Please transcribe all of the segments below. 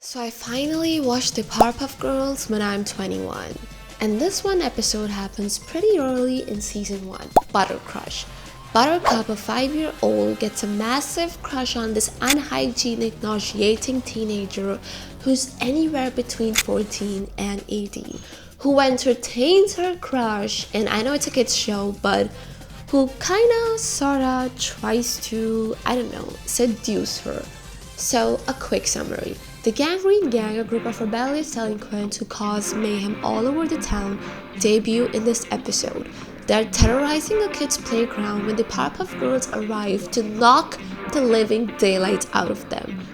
So I finally watched the Powerpuff Girls when I'm 21. And this one episode happens pretty early in season 1, Butter Crush. Buttercup, a 5-year-old, gets a massive crush on this unhygienic, nauseating teenager who's anywhere between 14 and 18, who entertains her crush, and I know it's a kid's show, but who kinda, sorta tries to, seduce her. So, a quick summary. The Gangrene Gang, a group of rebellious delinquents who cause mayhem all over the town, debut in this episode. They're terrorizing a kid's playground when the Powerpuff Girls arrive to knock the living daylights out of them.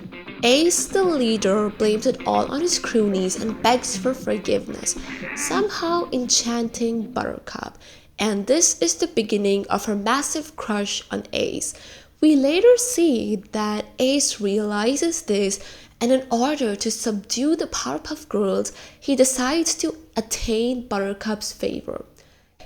Ace, the leader, blames it all on his cronies and begs for forgiveness, somehow enchanting Buttercup. And this is the beginning of her massive crush on Ace. We later see that Ace realizes this, and in order to subdue the Powerpuff Girls, he decides to attain Buttercup's favor.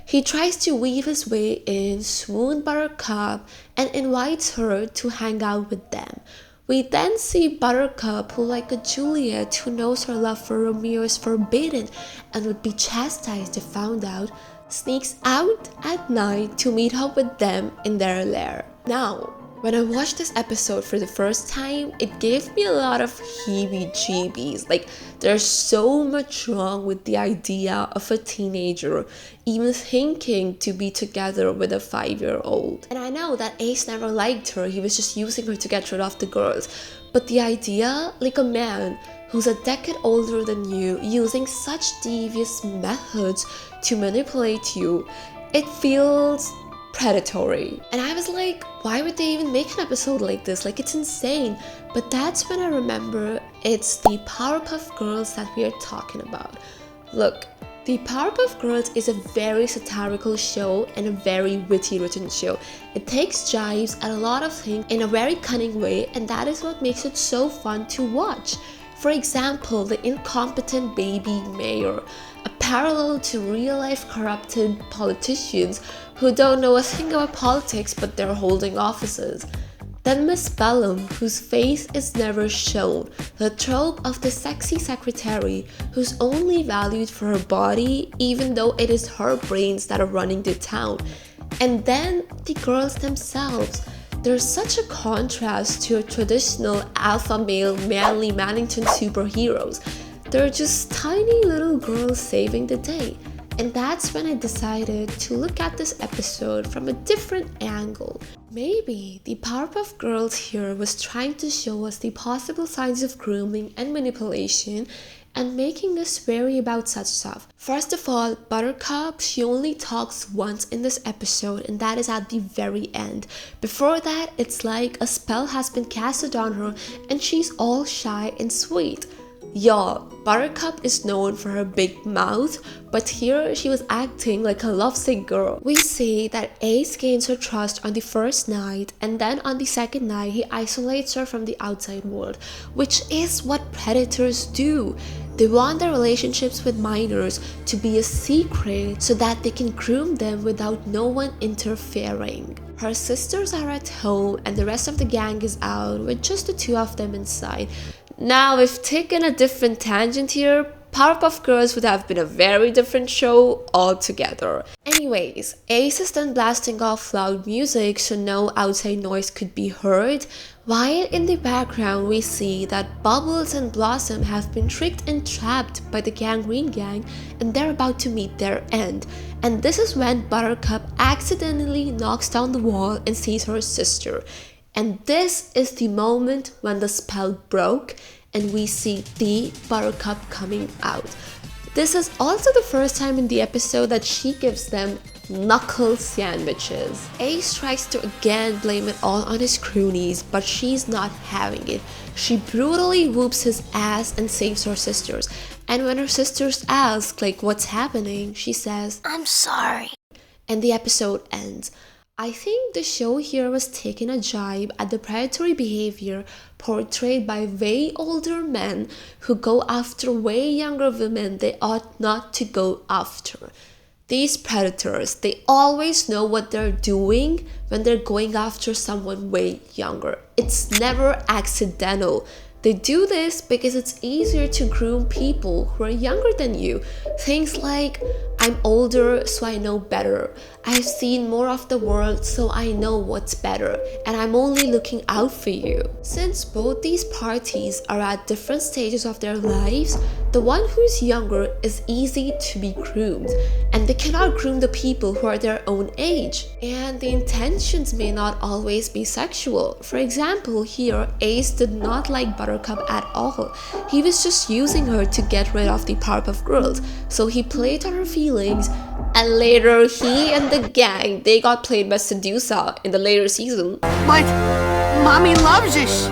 He tries to weave his way in, swoon Buttercup, and invites her to hang out with them. We then see Buttercup, who, like a Juliet who knows her love for Romeo is forbidden and would be chastised if found out, sneaks out at night to meet up with them in their lair. Now, when I watched this episode for the first time, it gave me a lot of heebie-jeebies. Like, there's so much wrong with the idea of a teenager even thinking to be together with a 5-year-old. And I know that Ace never liked her, he was just using her to get rid of the girls. But the idea, like a man who's a decade older than you, using such devious methods to manipulate you, it feels predatory. And I was like, why would they even make an episode like this? Like, it's insane. But that's when I remember it's the Powerpuff Girls that we are talking about. Look, the Powerpuff Girls is a very satirical show and a very witty written show. It takes jibes at a lot of things in a very cunning way, and that is what makes it so fun to watch. For example, the incompetent baby mayor, a parallel to real-life corrupted politicians who don't know a thing about politics but they're holding offices. Then Miss Bellum, whose face is never shown, the trope of the sexy secretary who's only valued for her body even though it is her brains that are running the town. And then the girls themselves. There's such a contrast to a traditional alpha male manly Mannington superheroes. They're just tiny little girls saving the day. And that's when I decided to look at this episode from a different angle. Maybe the Powerpuff Girls here was trying to show us the possible signs of grooming and manipulation and making us wary about such stuff. First of all, Buttercup, she only talks once in this episode, and that is at the very end. Before that, it's like a spell has been casted on her and she's all shy and sweet. Y'all, Buttercup is known for her big mouth, but here she was acting like a lovesick girl. We see that Ace gains her trust on the first night, and then on the second night he isolates her from the outside world, which is what predators do. They want their relationships with minors to be a secret so that they can groom them without no one interfering. Her sisters are at home and the rest of the gang is out with just the two of them inside. Now, if taken a different tangent here, Powerpuff Girls would have been a very different show altogether. Anyways, Ace is done blasting off loud music so no outside noise could be heard, while in the background we see that Bubbles and Blossom have been tricked and trapped by the Gangrene Gang and they're about to meet their end. And this is when Buttercup accidentally knocks down the wall and sees her sister. And this is the moment when the spell broke and we see the Buttercup coming out. This is also the first time in the episode that she gives them knuckle sandwiches. Ace tries to again blame it all on his cronies, but she's not having it. She brutally whoops his ass and saves her sisters. And when her sisters ask, like, what's happening, she says, "I'm sorry." And the episode ends. I think the show here was taking a jibe at the predatory behavior portrayed by way older men who go after way younger women they ought not to go after. These predators, they always know what they're doing when they're going after someone way younger. It's never accidental. They do this because it's easier to groom people who are younger than you. Things like, I'm older so I know better, I've seen more of the world so I know what's better, and I'm only looking out for you. Since both these parties are at different stages of their lives, the one who's younger is easy to be groomed, and they cannot groom the people who are their own age. And the intentions may not always be sexual. For example, here Ace did not like Buttercup at all. He was just using her to get rid of the Powerpuff Girls, so he played on her feelings, and later he and the gang, they got played by Sedusa in the later season. But Mommy loves us.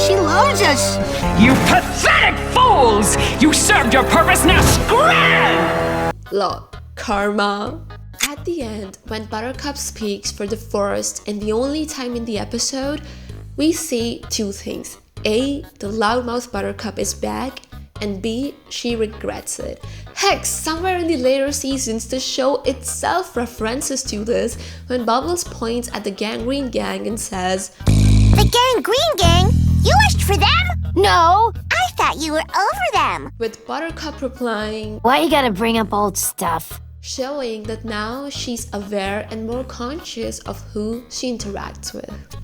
She loves us. You pathetic fools! You served your purpose, now scram! Look, karma. At the end, when Buttercup speaks for the first and the only time in the episode, we see two things. A, the loudmouth Buttercup is back, and B, she regrets it. Heck, somewhere in the later seasons, the show itself references to this when Bubbles points at the Gangrene Gang and says, The Gangrene Gang? You wished for them? No, I thought you were over them. with Buttercup replying, Why you gotta bring up old stuff? showing that now she's aware and more conscious of who she interacts with.